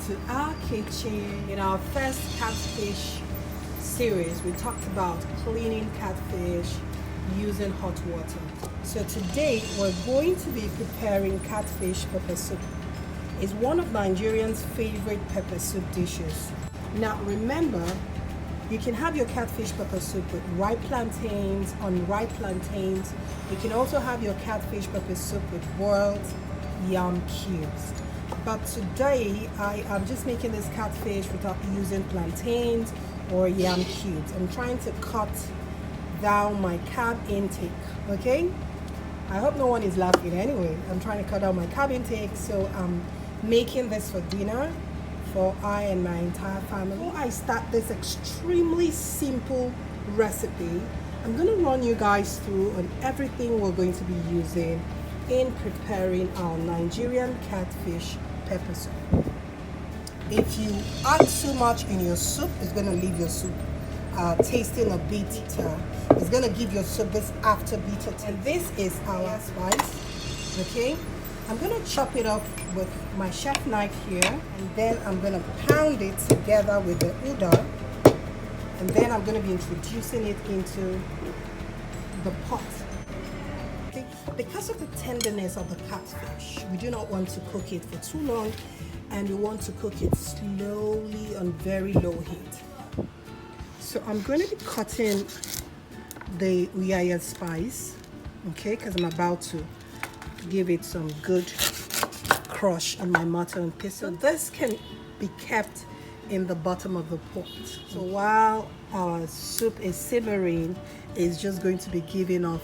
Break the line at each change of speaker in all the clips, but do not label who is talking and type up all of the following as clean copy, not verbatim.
to our kitchen. In our first catfish series, we talked about cleaning catfish using hot water. So today we're going to be preparing catfish pepper soup. It's one of Nigerians' favorite pepper soup dishes. Now remember, you can have your catfish pepper soup with ripe plantains, unripe plantains. You can also have your catfish pepper soup with boiled yam cubes. But today I am just making this catfish without using plantains or yam cubes. I'm trying to cut down my carb intake, okay? I hope no one is laughing anyway. I'm trying to cut down my carb intake, so I'm making this for dinner for I and my entire family. Before I start this extremely simple recipe, I'm going to run you guys through on everything we're going to be using in preparing our Nigerian catfish pepper soup. If you add too much in your soup, it's going to leave your soup tasting a bit bitter. It's going to give your soup this after bitter taste. And this is our spice, okay? I'm going to chop it up with my chef knife here, and then I'm going to pound it together with the Udah, and then I'm going to be introducing it into the pot. Okay? Because of the tenderness of the catfish, we do not want to cook it for too long, and we want to cook it slowly on very low heat. So I'm going to be cutting the uyaya spice, okay, because I'm about to give it some good crush on my mortar and pestle. So this can be kept in the bottom of the pot. So while our soup is simmering, it's just going to be giving off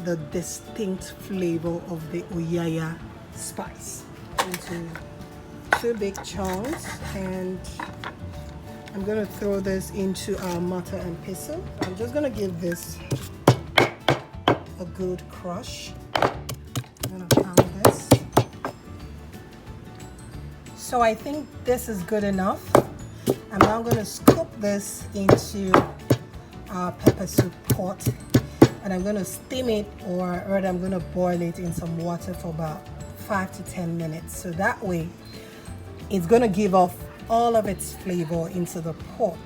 the distinct flavor of the uyaya spice. Into 2 big chunks, and I'm going to throw this into our mortar and pestle. I'm just going to give this a good crush. I'm going to pound this. So I think this is good enough. I'm now going to scoop this into our pepper soup pot, and I'm going to steam it, or rather I'm going to boil it in some water for about 5 to 10 minutes. So that way it's going to give off all of its flavor into the pot.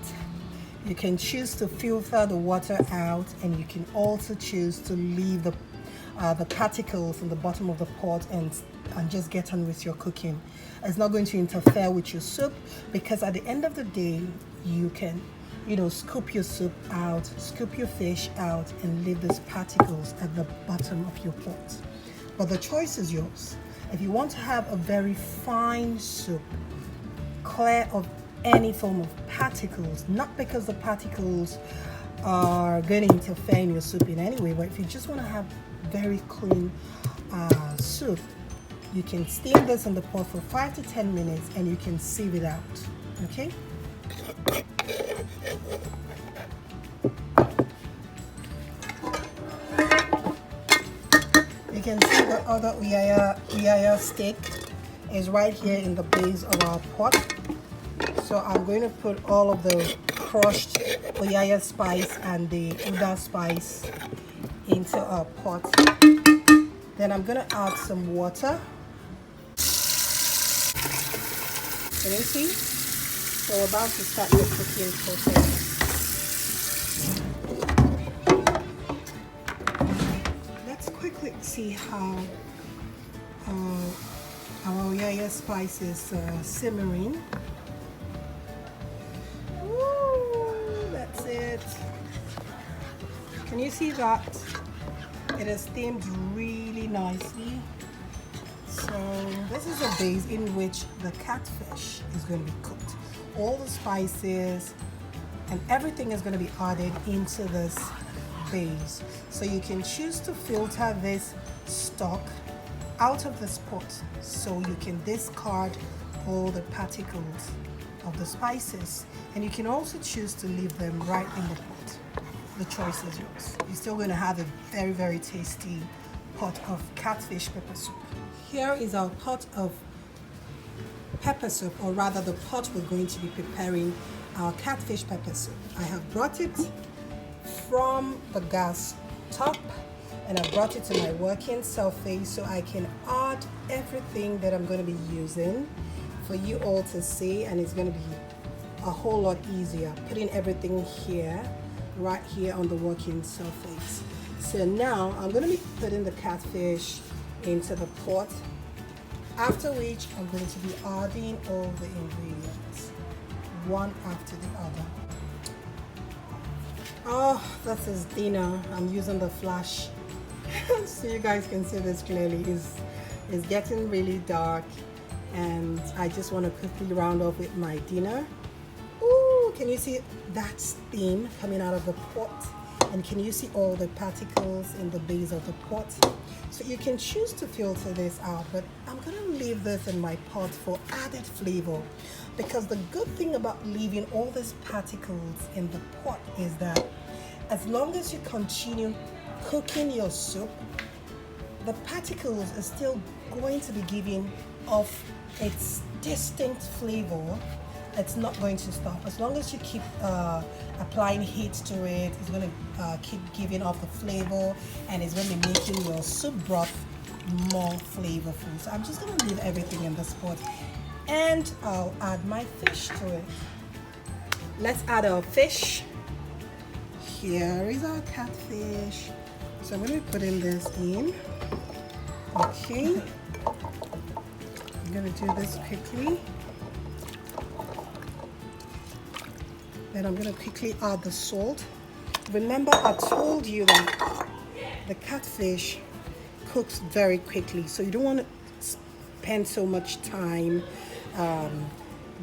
You can choose to filter the water out, and you can also choose to leave the particles in the bottom of the pot and just get on with your cooking. It's not going to interfere with your soup, because at the end of the day you can, scoop your soup out, scoop your fish out, and leave those particles at the bottom of your pot. But the choice is yours. If you want to have a very fine soup, clear of any form of particles, not because the particles are going to interfere in your soup in any way, but if you just want to have very clean soup, you can steam this in the pot for 5 to 10 minutes, and you can sieve it out, okay? You can see the other uyaya stick is right here in the base of our pot. So I'm going to put all of the crushed uyaya spice and the Udah spice into our pot. Then I'm going to add some water. Can you see? So we're about to start the cooking process. Let's quickly see how our uyaya spice is simmering. Ooh, that's it. Can you see that? It has steamed really nicely. So this is a base in which the catfish is going to be cooked. All the spices and everything is going to be added into this base. So you can choose to filter this stock out of this pot, so you can discard all the particles of the spices, and you can also choose to leave them right in the pot. The choice is yours. You're still going to have a very, very tasty pot of catfish pepper soup. Here is our pot of pepper soup, or rather the pot we're going to be preparing our catfish pepper soup. I have brought it from the gas top, and I brought it to my working surface so I can add everything that I'm going to be using for for you all to see, and it's going to be a whole lot easier putting everything here, right here on the working surface. So now I'm going to be putting the catfish into the pot, after which I'm going to be adding all the ingredients one after the other. Oh, this is dinner. I'm using the flash so you guys can see this clearly. It's getting really dark, and I just want to quickly round off with my dinner. Ooh, can you see that steam coming out of the pot? And can you see all the particles in the base of the pot? So you can choose to filter this out, but I'm going to leave this in my pot for added flavor, because the good thing about leaving all these particles in the pot is that as long as you continue cooking your soup, the particles are still going to be giving off its distinct flavor. It's not going to stop. As long as you keep applying heat to it, it's going to keep giving off the flavor, and it's going to be making your soup broth more flavorful. So I'm just going to leave everything in this pot, and I'll add my fish to it. Let's add our fish. Here is our catfish. So I'm going to be putting this in. Okay. I'm going to do this quickly. Then I'm going to quickly add the salt. Remember, I told you that the catfish cooks very quickly, so you don't want to spend so much time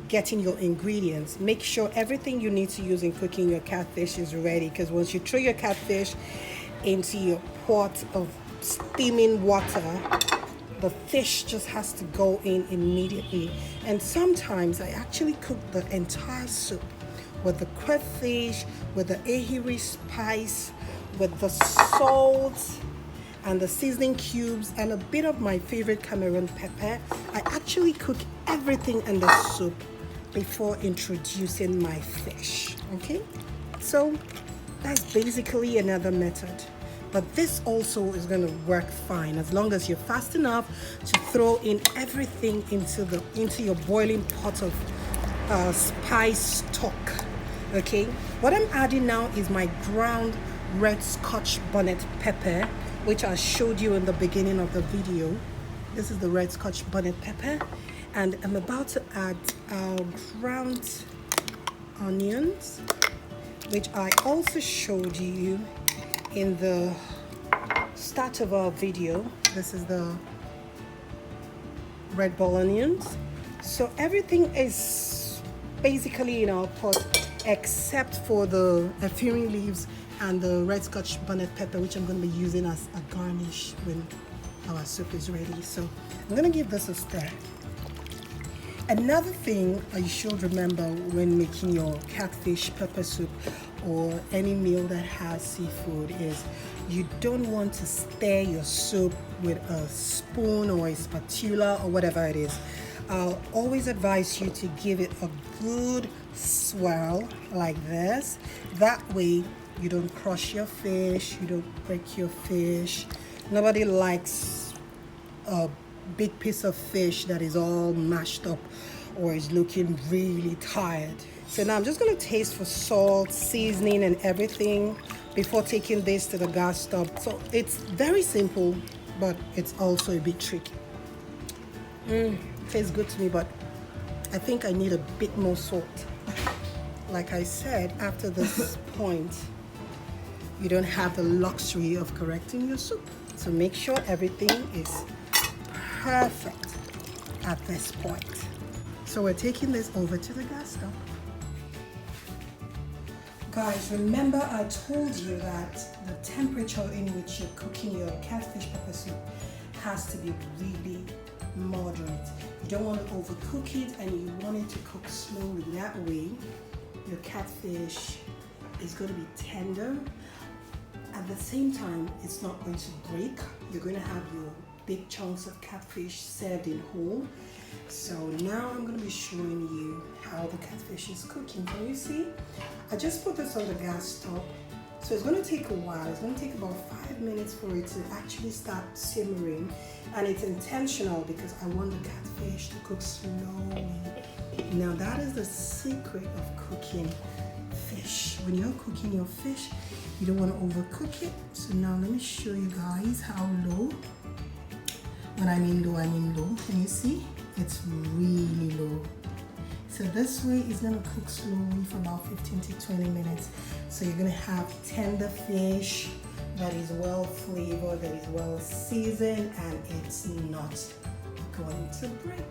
getting your ingredients. Make sure everything you need to use in cooking your catfish is ready, because once you throw your catfish into your pot of steaming water, the fish just has to go in immediately. And sometimes I actually cook the entire soup with the crayfish, with the uheri spice, with the salt and the seasoning cubes, and a bit of my favorite Cameroon pepper. I actually cook everything in the soup before introducing my fish. Okay, so that's basically another method, but this also is going to work fine as long as you're fast enough to throw in everything into your boiling pot of spice stock. Okay, what I'm adding now is my ground red scotch bonnet pepper, which I showed you in the beginning of the video. This is the red scotch bonnet pepper, and I'm about to add our ground onions, which I also showed you in the start of our video. This is the red ball onions. So everything is basically in our pot except for the uheri leaves and the red scotch bonnet pepper, which I'm going to be using as a garnish when our soup is ready. So I'm going to give this a stir. Another thing you should remember when making your catfish pepper soup or any meal that has seafood is you don't want to stir your soup with a spoon or a spatula or whatever it is. I'll always advise you to give it a good swirl like this. That way you don't crush your fish, you don't break your fish. Nobody likes a big piece of fish that is all mashed up or is looking really tired. So now I'm just going to taste for salt, seasoning and everything before taking this to the gas stove. So it's very simple, but it's also a bit tricky. Tastes good to me, but I think I need a bit more salt. Like I said, after this point, you don't have the luxury of correcting your soup. So make sure everything is perfect at this point. So we're taking this over to the gas stove. Guys, remember I told you that the temperature in which you're cooking your catfish pepper soup has to be really moderate. You don't want to overcook it, and you want it to cook slowly. That way your catfish is going to be tender. At the same time, it's not going to break. You're going to have your big chunks of catfish served in whole. So now I'm going to be showing you how the catfish is cooking. Can you see? I just put this on the gas stove So it's going to take a while. It's going to take about 5 minutes for it to actually start simmering, and it's intentional because I want the catfish to cook slowly. Now that is the secret of cooking fish. When you're cooking your fish, you don't want to overcook it. So now let me show you guys how low. When I mean low, I mean low. Can you see? It's really low. So this way it's going to cook slowly for about 15 to 20 minutes. So you're going to have tender fish that is well flavored, that is well seasoned, and it's not going to break.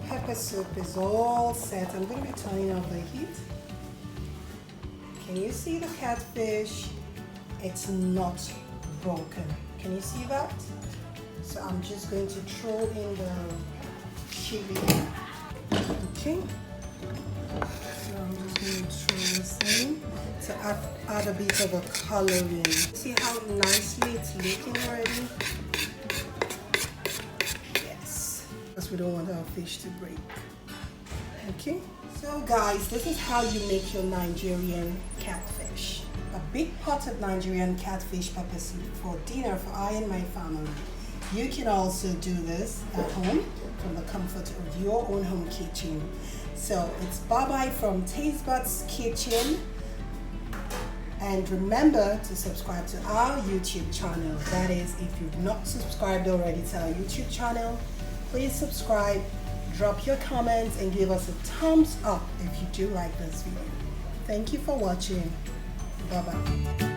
Pepper soup is all set. I'm going to be turning off the heat. Can you see the catfish? It's not broken. Can you see that? So I'm just going to throw in the chili. Okay. So I'm just going to throw this in to add a bit of a coloring. See how nicely it's looking already? Because we don't want our fish to break. Okay, so guys, this is how you make your Nigerian catfish. A big pot of Nigerian catfish pepper soup for dinner for I and my family. You can also do this at home from the comfort of your own home kitchen. So it's bye-bye from Tastebudz Kitchen. And remember to subscribe to our YouTube channel. That is, if you've not subscribed already to our YouTube channel, please subscribe, drop your comments, and give us a thumbs up if you do like this video. Thank you for watching. Bye-bye.